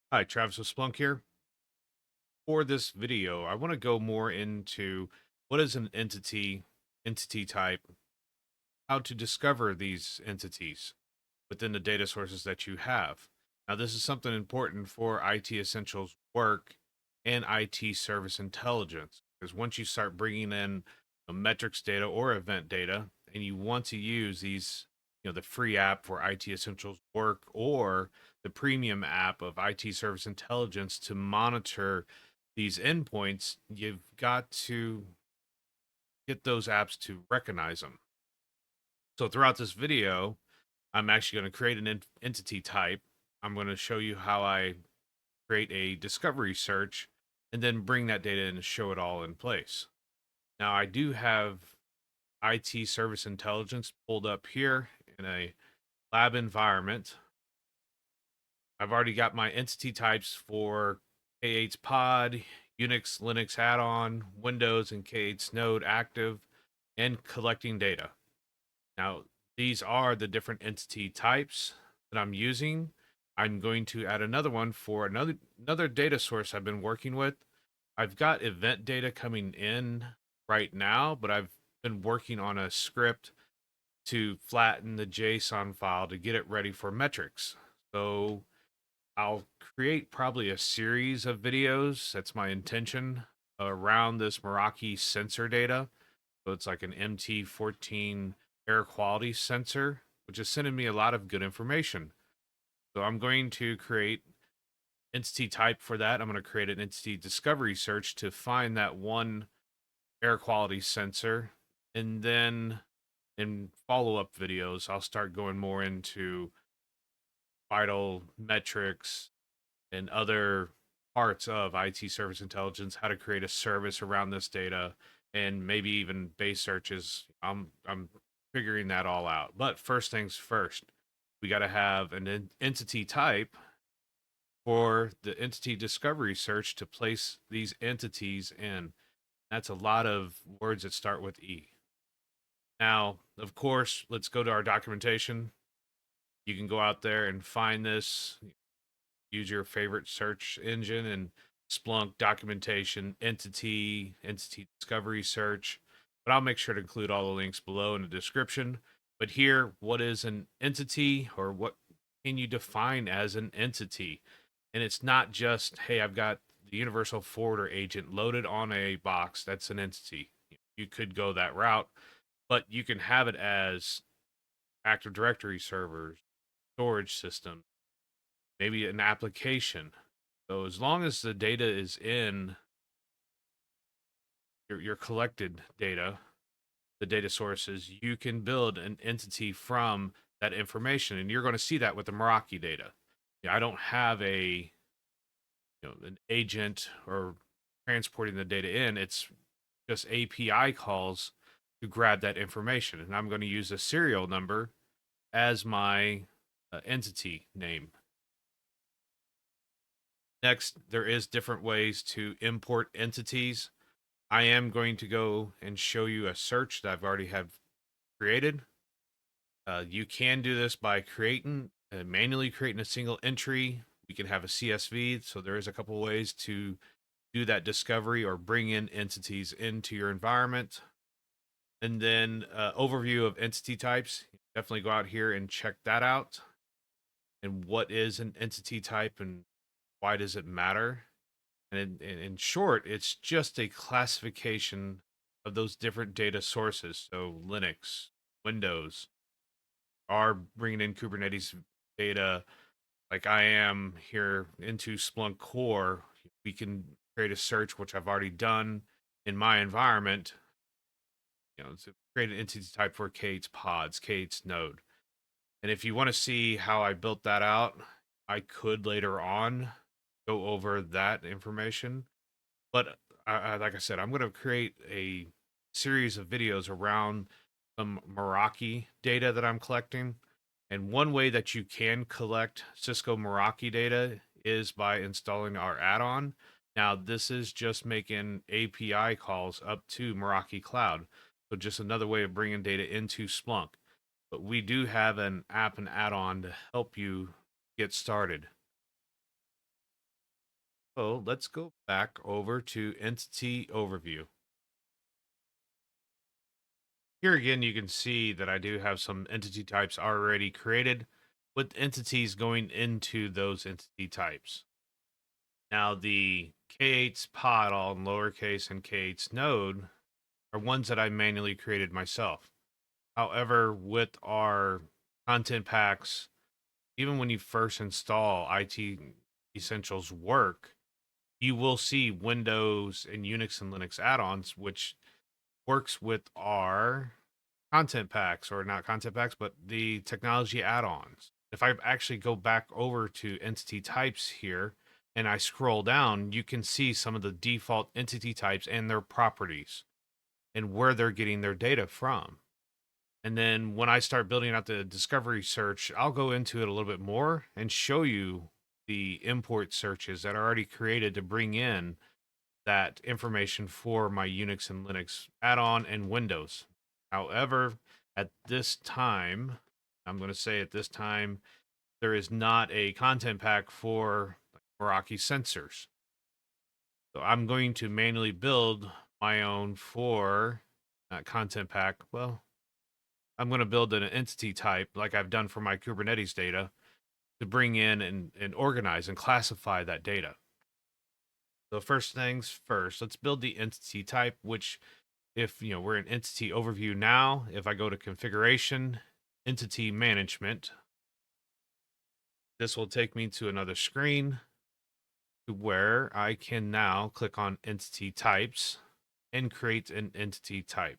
Hi, Travis with Splunk here. For this video, I want to go more into what is an entity type, how to discover these entities within the data sources that you have. Now, this is something important for IT Essentials Work and IT Service Intelligence, because once you start bringing in metrics data or event data, and you want to use these, the free app for IT Essentials Work or the premium app of IT Service Intelligence to monitor these endpoints, you've got to get those apps to recognize them. So throughout this video, I'm actually going to create an entity type. I'm going to show you how I create a discovery search and then bring that data in and show it all in place. Now, I do have IT Service Intelligence pulled up here in a lab environment. I've already got my entity types for K8's pod, Unix, Linux add-on, Windows, and K8's node active and collecting data. Now, these are the different entity types that I'm using. I'm going to add another one for another data source I've been working with. I've got event data coming in right now, but I've been working on a script to flatten the JSON file to get it ready for metrics. So I'll create probably a series of videos. That's my intention around this Meraki sensor data. So it's like an MT14 air quality sensor, which is sending me a lot of good information. So I'm going to create entity type for that. I'm going to create an entity discovery search to find that one air quality sensor. And then in follow-up videos, I'll start going more into vital metrics and other parts of IT service intelligence, how to create a service around this data, and maybe even base searches. I'm figuring that all out. But first things first, we got to have an entity type for the entity discovery search to place these entities in. That's a lot of words that start with E. Now, of course, let's go to our documentation. You can go out there and find this, use your favorite search engine and Splunk documentation, entity discovery search. But I'll make sure to include all the links below in the description. But here, what is an entity, or what can you define as an entity? And it's not just, hey, I've got the universal forwarder agent loaded on a box. That's an entity. You could go that route, but you can have it as Active Directory servers, storage systems, maybe an application. So as long as the data is in your collected data, the data sources, you can build an entity from that information, and you're going to see that with the Meraki data. Yeah, I don't have an agent or transporting the data in. It's just API calls to grab that information, and I'm going to use a serial number as my entity name. Next, there is different ways to import entities. I am going to go and show you a search that I've already have created. You can do this by manually creating a single entry. We can have a CSV, so there is a couple ways to do that discovery or bring in entities into your environment. And then overview of entity types. Definitely go out here and check that out. And what is an entity type and why does it matter? And in short, it's just a classification of those different data sources. So Linux, Windows are bringing in Kubernetes data, like I am here into Splunk Core. We can create a search, which I've already done in my environment. To create an entity type for Kate's pods, Kate's node. And if you want to see how I built that out, I could later on go over that information. But like I said, I'm going to create a series of videos around some Meraki data that I'm collecting. And one way that you can collect Cisco Meraki data is by installing our add-on. Now, this is just making API calls up to Meraki Cloud. So just another way of bringing data into Splunk. But we do have an app and add-on to help you get started. So let's go back over to Entity Overview. Here again, you can see that I do have some entity types already created with entities going into those entity types. Now, the K8's pod, all in lowercase, and K8's node are ones that I manually created myself. However, with our content packs, even when you first install IT Essentials Work, you will see Windows and Unix and Linux add-ons, which works with our content packs, or not content packs, but the technology add-ons. If I actually go back over to entity types here and I scroll down, you can see some of the default entity types and their properties and where they're getting their data from. And then when I start building out the discovery search, I'll go into it a little bit more and show you the import searches that are already created to bring in that information for my Unix and Linux add-on and Windows. However, at this time, I'm going to say at this time, there is not a content pack for Meraki sensors. So I'm going to manually build my own for content pack. Well, I'm going to build an entity type like I've done for my Kubernetes data to bring in and organize and classify that data. So first things first, let's build the entity type, which if we're in entity overview now, if I go to configuration, entity management, this will take me to another screen where I can now click on entity types and create an entity type.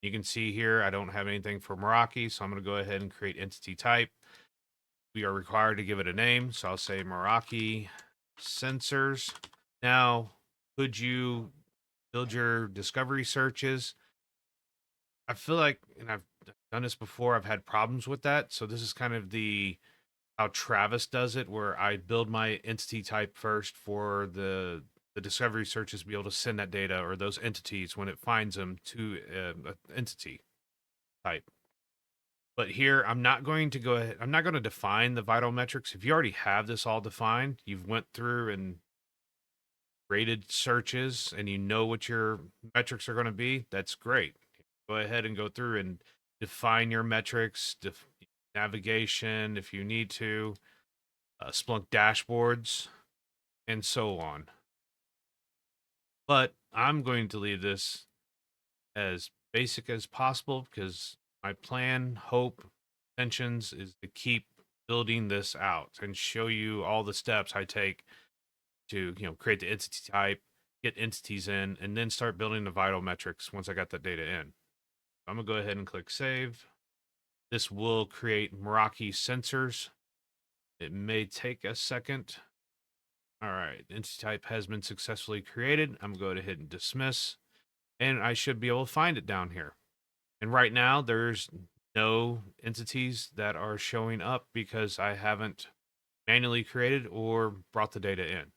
You can see here, I don't have anything for Meraki, so I'm going to go ahead and create entity type. We are required to give it a name, so I'll say Meraki sensors. Now, could you build your discovery searches? I feel like, and I've done this before, I've had problems with that. So this is kind of the how Travis does it, where I build my entity type first for the discovery searches to be able to send that data or those entities when it finds them to an entity type. But here, I'm not going to go ahead. I'm not going to define the vital metrics. If you already have this all defined, you've went through and rated searches and you know what your metrics are going to be, that's great. Go ahead and go through and define your metrics, navigation if you need to, Splunk dashboards, and so on. But I'm going to leave this as basic as possible because my plan, hope, intentions is to keep building this out and show you all the steps I take to create the entity type, get entities in, and then start building the vital metrics once I got that data in. I'm gonna go ahead and click save. This will create Meraki sensors. It may take a second. All right, entity type has been successfully created. I'm going to hit and dismiss, and I should be able to find it down here. And right now, there's no entities that are showing up because I haven't manually created or brought the data in.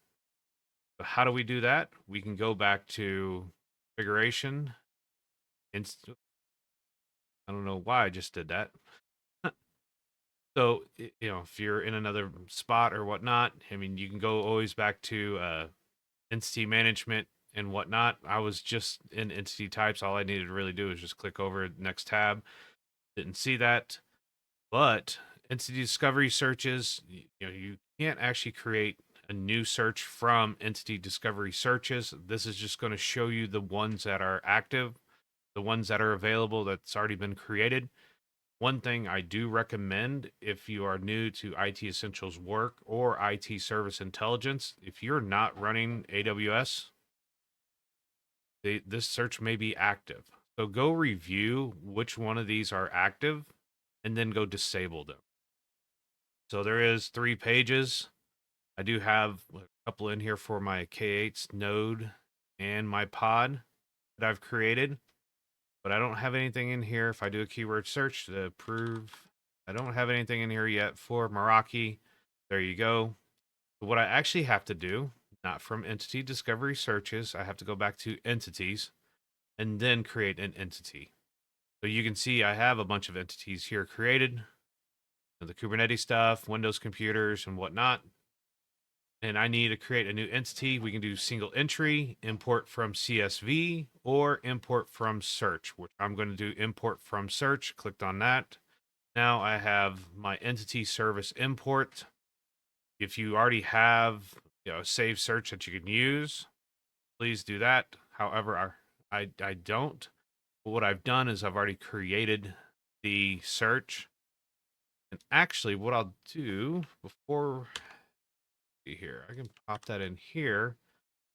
So how do we do that? We can go back to configuration. I don't know why I just did that. So, if you're in another spot or whatnot, I mean, you can go always back to entity management and whatnot. I was just in entity types. All I needed to really do is just click over next tab. Didn't see that. But entity discovery searches, you can't actually create a new search from entity discovery searches. This is just going to show you the ones that are active, the ones that are available that's already been created. One thing I do recommend if you are new to IT Essentials Work or IT Service Intelligence, if you're not running AWS, this search may be active. So go review which one of these are active and then go disable them. So there is 3 pages. I do have a couple in here for my K8's node and my pod that I've created, but I don't have anything in here. If I do a keyword search to prove, I don't have anything in here yet for Meraki. There you go. But what I actually have to do, not from entity discovery searches, I have to go back to entities and then create an entity. So you can see I have a bunch of entities here created, the Kubernetes stuff, Windows computers, and whatnot. and I need to create a new entity, we can do single entry, import from CSV, or import from search, which I'm going to do import from search. Clicked on that. Now I have my entity service import. If you already have a save search that you can use, please do that. However, I don't. But what I've done is I've already created the search. And actually, what I'll do before here, I can pop that in here.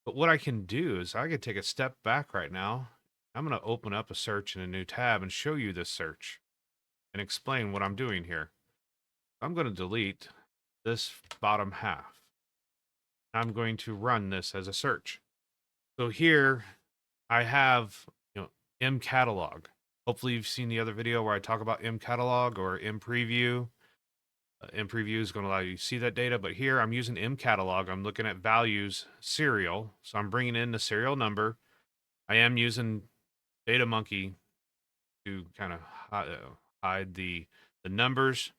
But what I can do is I can take a step back right now. I'm going to open up a search in a new tab and show you this search and explain what I'm doing here. I'm going to delete this bottom half. I'm going to run this as a search. So here I have, M catalog. Hopefully you've seen the other video where I talk about M catalog or M preview. M preview is going to allow you to see that data, but here I'm using M catalog. I'm looking at values serial. So I'm bringing in the serial number. I am using Data Monkey to kind of hide the numbers.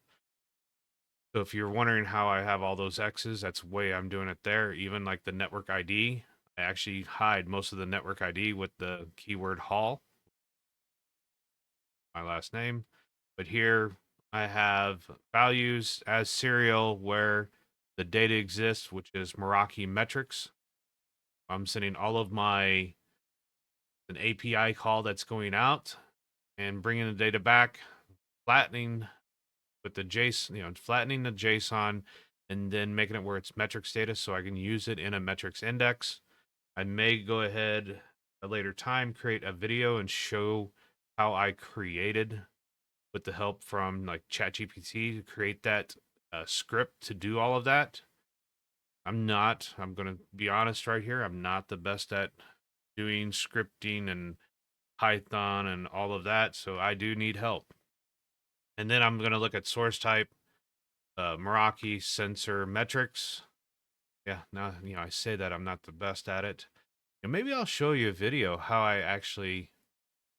So if you're wondering how I have all those X's, that's the way I'm doing it there. Even like the network ID, I actually hide most of the network ID with the keyword hall, my last name. But here I have values as serial where the data exists, which is Meraki metrics. I'm sending all of an API call that's going out and bringing the data back, flattening with the JSON, flattening the JSON and then making it where it's metrics data so I can use it in a metrics index. I may go ahead at a later time, create a video and show how I created with the help from like ChatGPT to create that script to do all of that. I'm going to be honest right here. I'm not the best at doing scripting and Python and all of that. So I do need help. And then I'm going to look at source type, Meraki sensor metrics. Yeah, now, I say that I'm not the best at it. And maybe I'll show you a video how I actually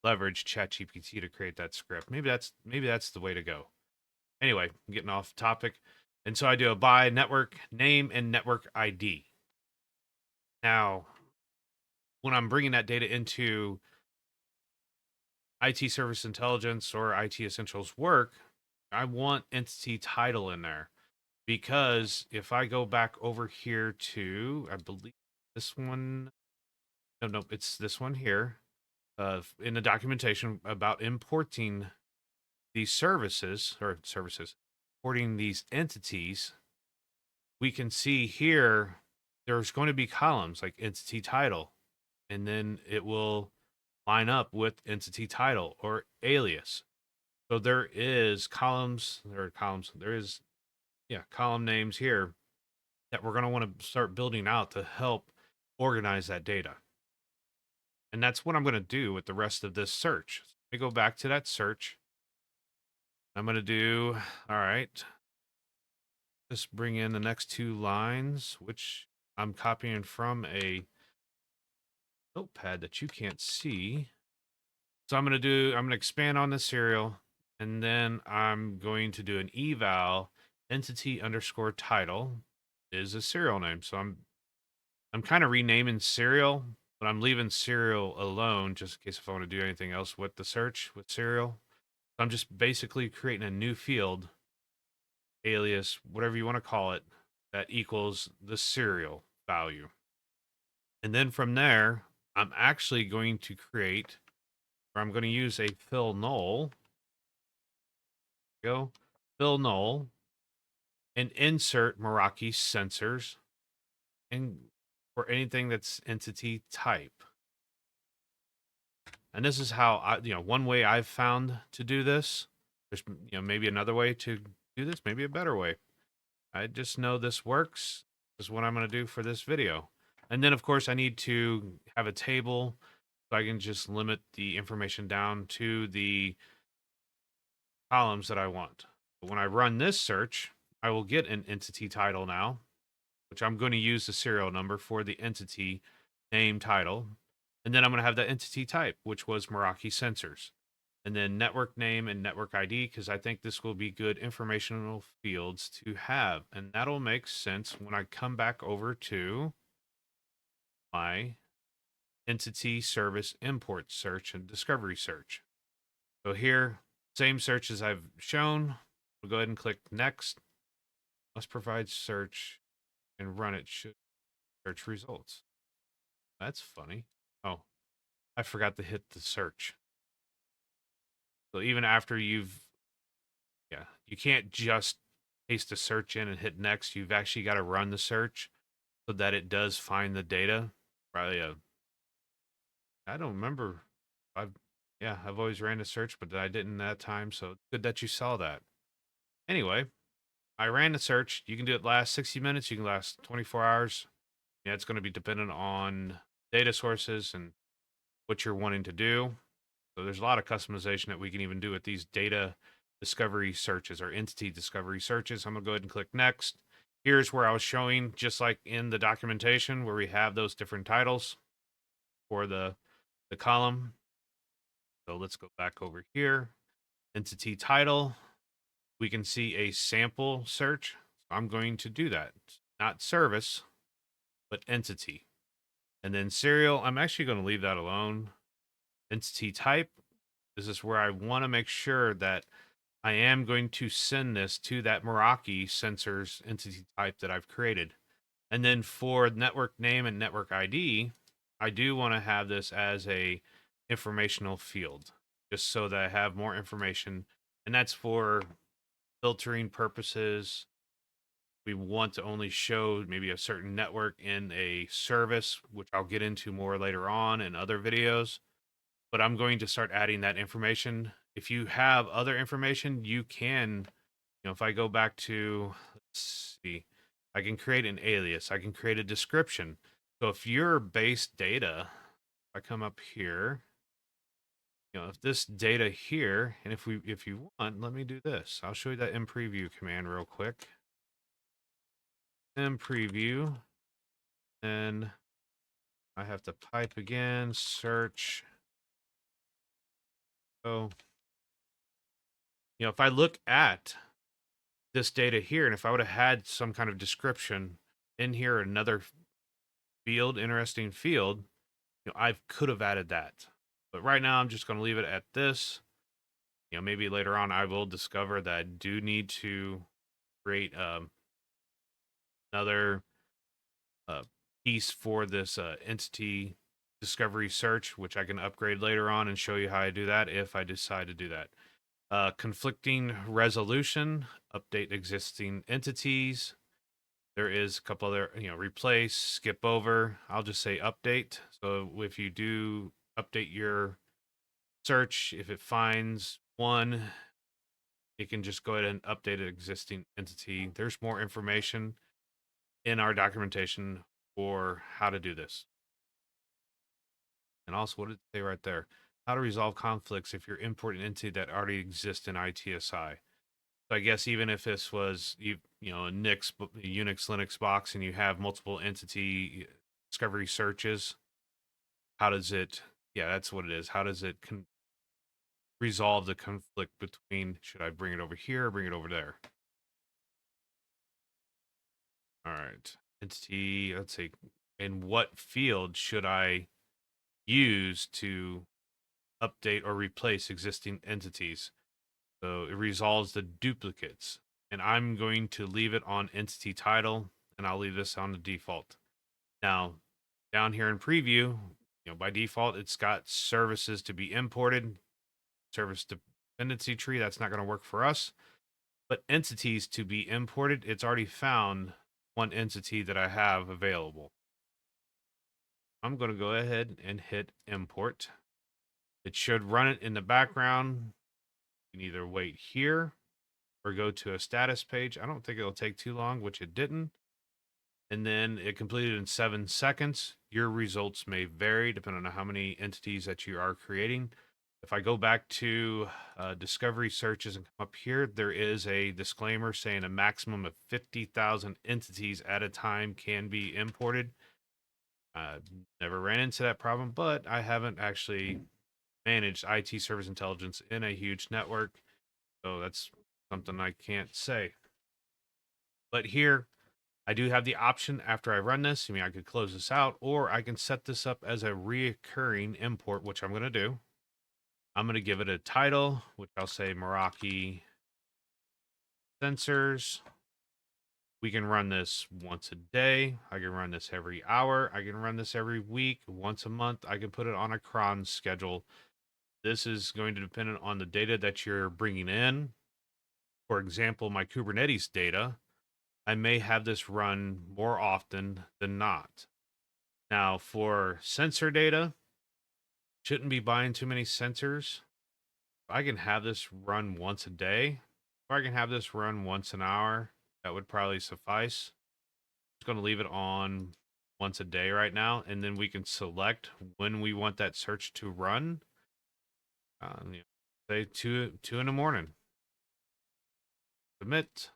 leverage ChatGPT to create that script. Maybe that's the way to go. Anyway, I'm getting off topic. And so I do a by network name and network ID. Now, when I'm bringing that data into IT Service Intelligence or IT Essentials Work, I want entity title in there because if I go back over here to, I believe this one, no, it's this one here, in the documentation about importing these importing these entities, we can see here there's going to be columns like entity title, and then it will line up with entity title or alias. So there is column names here that we're going to want to start building out to help organize that data. And that's what I'm going to do with the rest of this search. Let me go back to that search. I'm going to do, all right, just bring in the next two lines, which I'm copying from a notepad that you can't see. So I'm going to expand on the serial, and then I'm going to do an eval entity underscore title is a serial name. So I'm kind of renaming serial, but I'm leaving serial alone just in case if I want to do anything else with the search with serial. So I'm just basically creating a new field, alias, whatever you want to call it, that equals the serial value. And then from there, I'm actually going to create, or I'm going to use a fill null. Go fill null and insert Meraki sensors and for anything that's entity type. And this is how one way I've found to do this. There's, maybe another way to do this, maybe a better way. I just know this works. This is what I'm going to do for this video. And then, of course, I need to have a table so I can just limit the information down to the columns that I want. But when I run this search, I will get an entity title now, which I'm going to use the serial number for the entity name title. And then I'm going to have the entity type, which was Meraki sensors. and then network name and network ID, because I think this will be good informational fields to have. And that'll make sense when I come back over to my entity service import search and discovery search. So here, same search as I've shown. We'll go ahead and click next. Must provide search and run it should search results. That's funny. Oh, I forgot to hit the search. So even after you can't just paste a search in and hit next. You've actually got to run the search so that it does find the data. Probably I don't remember. I've always ran a search, but I didn't that time. So it's good that you saw that. Anyway, I ran the search. You can do it last 60 minutes. You can last 24 hours. Yeah, it's going to be dependent on data sources and what you're wanting to do. So there's a lot of customization that we can even do with these data discovery searches or entity discovery searches. I'm going to go ahead and click next. Here's where I was showing, just like in the documentation, where we have those different titles for the column. So let's go back over here. Entity title. We can see a sample search. So I'm going to do that. Not service, but entity. And then serial, I'm actually going to leave that alone. Entity type. This is where I want to make sure that I am going to send this to that Meraki sensors entity type that I've created. And then for network name and network ID, I do want to have this as a informational field, just so that I have more information. And that's for filtering purposes. We want to only show maybe a certain network in a service, which I'll get into more later on in other videos. But I'm going to start adding that information. If you have other information, you can, if I go back to, let's see, I can create an alias. I can create a description. So if your base data, if I come up here, if this data here, and if you want, let me do this. I'll show you that in preview command real quick. In preview, then I have to type again, search. So, if I look at this data here, and if I would have had some kind of description in here, another field, interesting field, I could have added that. But right now, I'm just going to leave it at this. Maybe later on, I will discover that I do need to create another piece for this entity discovery search, which I can upgrade later on and show you how I do that if I decide to do that. Conflicting resolution, update existing entities. There is a couple other, replace, skip over. I'll just say update. So if you do update your search, if it finds one, it can just go ahead and update an existing entity. There's more information in our documentation for how to do this. And also, what did it say right there? How to resolve conflicts if you're importing an entity that already exists in ITSI. So I guess even if this was a Unix Linux box and you have multiple entity discovery searches, how does it? Yeah, that's what it is. How does it resolve the conflict between should I bring it over here or bring it over there? All right, entity. Let's see. In what field should I use to update or replace existing entities? So it resolves the duplicates. And I'm going to leave it on entity title, and I'll leave this on the default. Now, down here in preview, by default, it's got services to be imported, service dependency tree. That's not going to work for us. But entities to be imported, it's already found one entity that I have available. I'm going to go ahead and hit import. It should run it in the background. You can either wait here or go to a status page. I don't think it'll take too long, which it didn't. And then it completed in 7 seconds. Your results may vary depending on how many entities that you are creating. If I go back to discovery searches and come up here, there is a disclaimer saying a maximum of 50,000 entities at a time can be imported. Never ran into that problem, but I haven't actually managed IT service intelligence in a huge network. So that's something I can't say. But here, I do have the option after I run this. I mean, I could close this out, or I can set this up as a reoccurring import, which I'm going to do. I'm going to give it a title, which I'll say Meraki Sensors. We can run this once a day. I can run this every hour. I can run this every week, once a month. I can put it on a cron schedule. This is going to depend on the data that you're bringing in. For example, my Kubernetes data, I may have this run more often than not. Now, for sensor data, shouldn't be buying too many sensors. I can have this run once a day, or I can have this run once an hour. That would probably suffice. Just going to leave it on once a day right now, and then we can select when we want that search to run. Say two in the morning. Submit.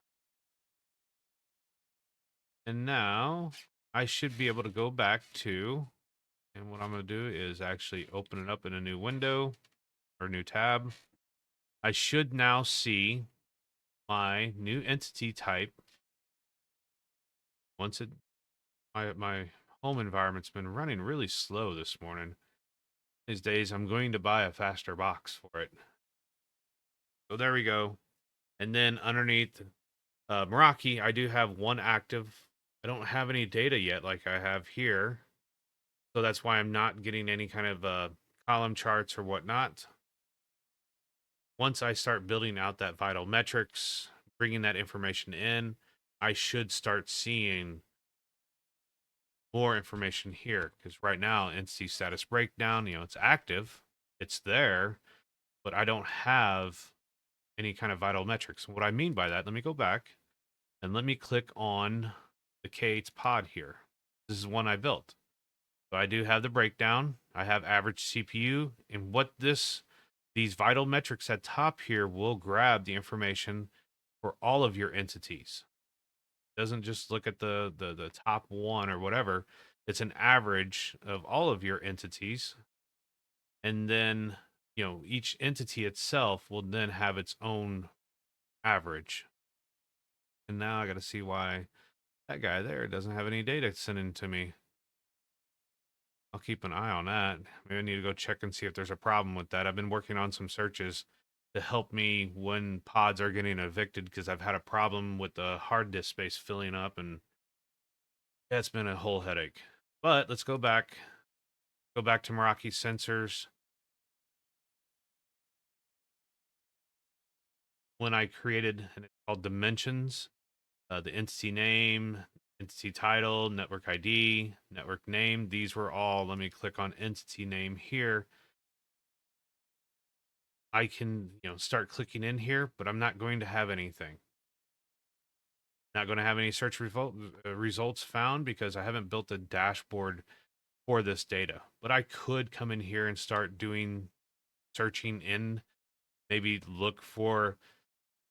And now I should be able to go back to, and what I'm going to do is actually open it up in a new window or new tab. I should now see my new entity type. Once it, my home environment's been running really slow this morning. These days, I'm going to buy a faster box for it. So there we go. And then underneath Meraki, I do have one active. I don't have any data yet like I have here. So that's why I'm not getting any kind of column charts or whatnot. Once I start building out that vital metrics, bringing that information in, I should start seeing more information here. Because right now, entity status breakdown, it's active, it's there, but I don't have any kind of vital metrics. What I mean by that, let me go back and let me click on the K8's pod here. This is one I built. So I do have the breakdown. I have average CPU, and what these vital metrics at top here will grab the information for all of your entities. It doesn't just look at the top one or whatever. It's an average of all of your entities. And then, each entity itself will then have its own average. And now I got to see why that guy there doesn't have any data sending to me. I'll keep an eye on that. Maybe I need to go check and see if there's a problem with that. I've been working on some searches to help me when pods are getting evicted because I've had a problem with the hard disk space filling up, and that's been a whole headache. But let's go back. Go back to Meraki sensors. When I created, and it's called dimensions, the entity name, entity title, network ID, network name. These were all, let me click on entity name here. I can, start clicking in here, but I'm not going to have anything. Not going to have any search results found because I haven't built a dashboard for this data. But I could come in here and start doing searching in, maybe look for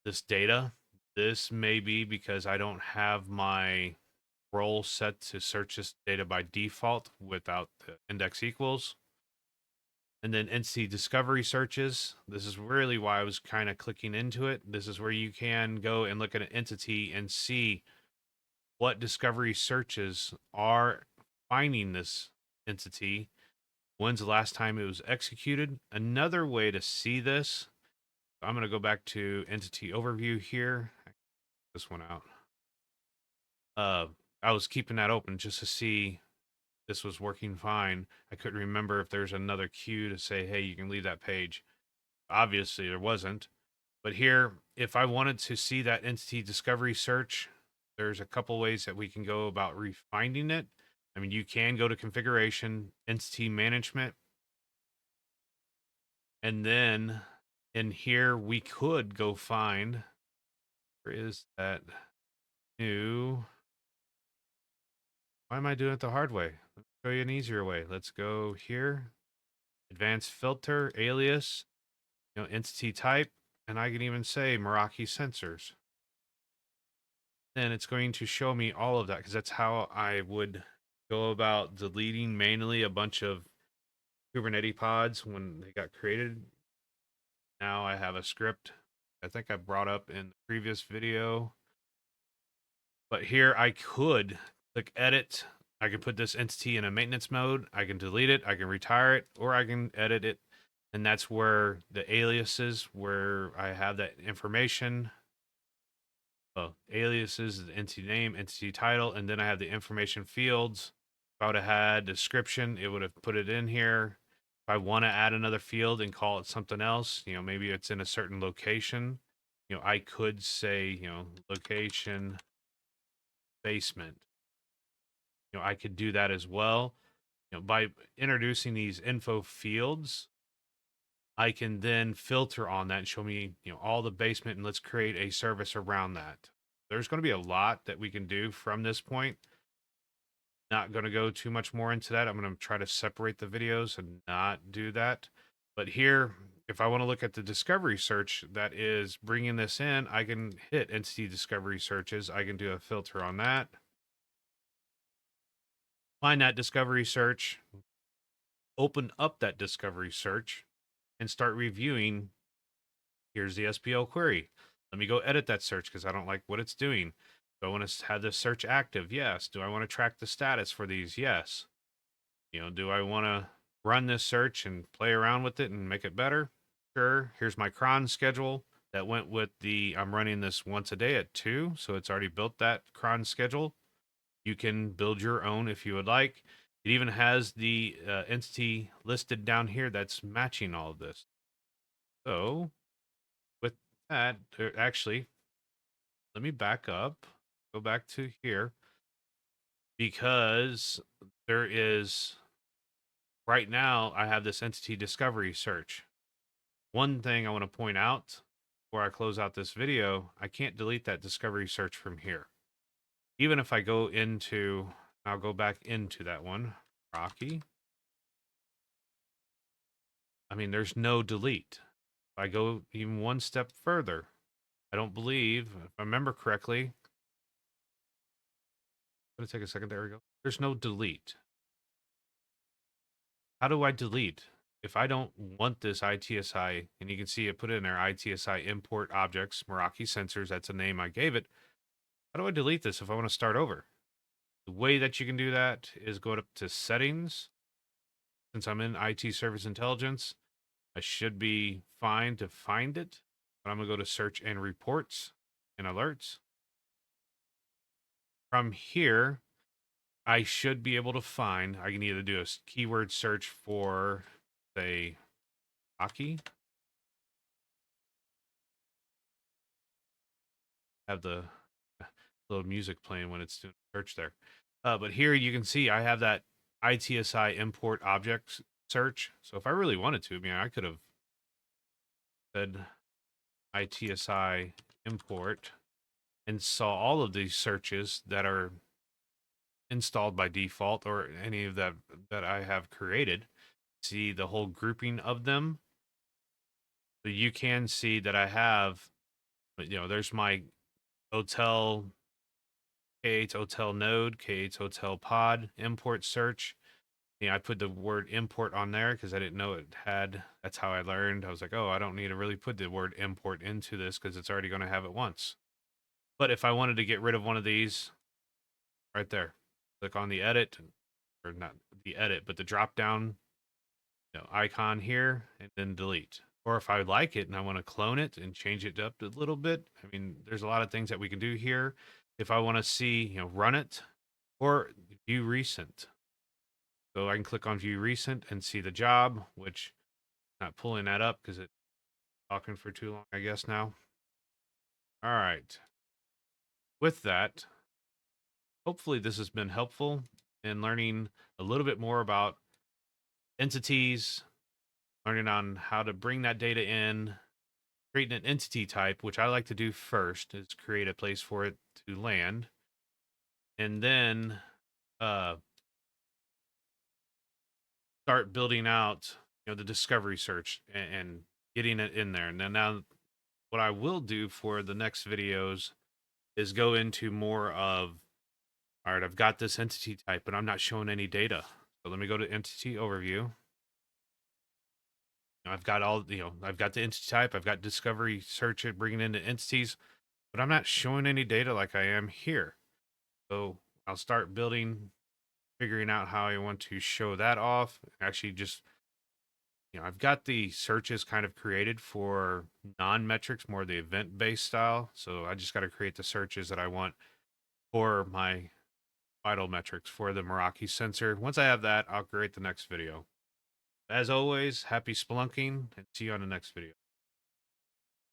this data. This may be because I don't have my role set to search this data by default without the index equals. And then entity discovery searches. This is really why I was kind of clicking into it. This is where you can go and look at an entity and see what discovery searches are finding this entity. When's the last time it was executed? Another way to see this, I'm going to go back to entity overview here. This one out. I was keeping that open just to see this was working fine. I couldn't remember if there's another queue to say, hey, you can leave that page. Obviously, there wasn't. But here, if I wanted to see that entity discovery search, there's a couple ways that we can go about refining it. I mean, you can go to configuration, entity management, and then in here, we could go find, where is that new, why am I doing it the hard way? Let me show you an easier way. Let's go here, advanced filter, alias, entity type, and I can even say Meraki sensors. Then it's going to show me all of that because that's how I would go about deleting manually a bunch of Kubernetes pods when they got created. Now I have a script I think I brought up in the previous video. But here I could click edit. I can put this entity in a maintenance mode. I can delete it. I can retire it, or I can edit it. And that's where the aliases, where I have that information. Well, aliases, the entity name, entity title, and then I have the information fields. If I would have had description, it would have put it in here. If I want to add another field and call it something else, maybe it's in a certain location, I could say, location basement. I could do that as well. By introducing these info fields, I can then filter on that and show me, all the basement, and let's create a service around that. There's going to be a lot that we can do from this point. Not going to go too much more into that. I'm going to try to separate the videos and not do that. But here, if I want to look at the discovery search that is bringing this in, I can hit entity discovery searches. I can do a filter on that. Find that discovery search, open up that discovery search, and start reviewing. Here's the SPL query. Let me go edit that search because I don't like what it's doing. Do I want to have this search active? Yes. Do I want to track the status for these? Yes. Do I want to run this search and play around with it and make it better? Sure. Here's my cron schedule that went with I'm running this once a day at 2, so it's already built that cron schedule. You can build your own if you would like. It even has the entity listed down here that's matching all of this. So with that, actually, let me back up, go back to here, because there is, right now, I have this entity discovery search. One thing I want to point out before I close out this video, I can't delete that discovery search from here. Even if I go into, I'll go back into that one, Meraki. I mean, there's no delete. If I go even one step further, I don't believe, if I remember correctly, gonna take a second. There we go. There's no delete. How do I delete? If I don't want this ITSI, and you can see it put in there, ITSI import objects, Meraki sensors, that's a name I gave it. How do I delete this if I want to start over? The way that you can do that is go up to settings. Since I'm in IT Service Intelligence, I should be fine to find it. But I'm going to go to search and reports and alerts. From here, I should be able to find, I can either do a keyword search for, say, hockey. Have the little music playing when it's doing search there. But here you can see I have that ITSI import objects search. So if I really wanted to, I could have said ITSI import and saw all of these searches that are installed by default or any of that I have created. See the whole grouping of them. So you can see that I have, there's my hotel, K8 hotel node, K8 hotel pod, import search. I put the word import on there because I didn't know it had, that's how I learned. I was like, oh, I don't need to really put the word import into this because it's already going to have it once. But if I wanted to get rid of one of these, right there, click on the edit, or not the edit, but the drop down icon here, and then delete. Or if I like it and I want to clone it and change it up a little bit, there's a lot of things that we can do here. If I want to see, run it or view recent. So I can click on view recent and see the job, which not pulling that up because it's talking for too long, I guess now. All right. With that, hopefully this has been helpful in learning a little bit more about entities, learning on how to bring that data in, creating an entity type, which I like to do first, is create a place for it to land, and then start building out, the discovery search and getting it in there. And then now, what I will do for the next videos is go into more of, all right, I've got this entity type, but I'm not showing any data. So let me go to entity overview. I've got I've got the entity type, I've got discovery search it, bringing into entities, but I'm not showing any data like I am here. So I'll start figuring out how I want to show that off. Actually, just, I've got the searches kind of created for non-metrics, more the event-based style. So I just got to create the searches that I want for my vital metrics for the Meraki sensor. Once I have that, I'll create the next video. As always, happy spelunking and see you on the next video.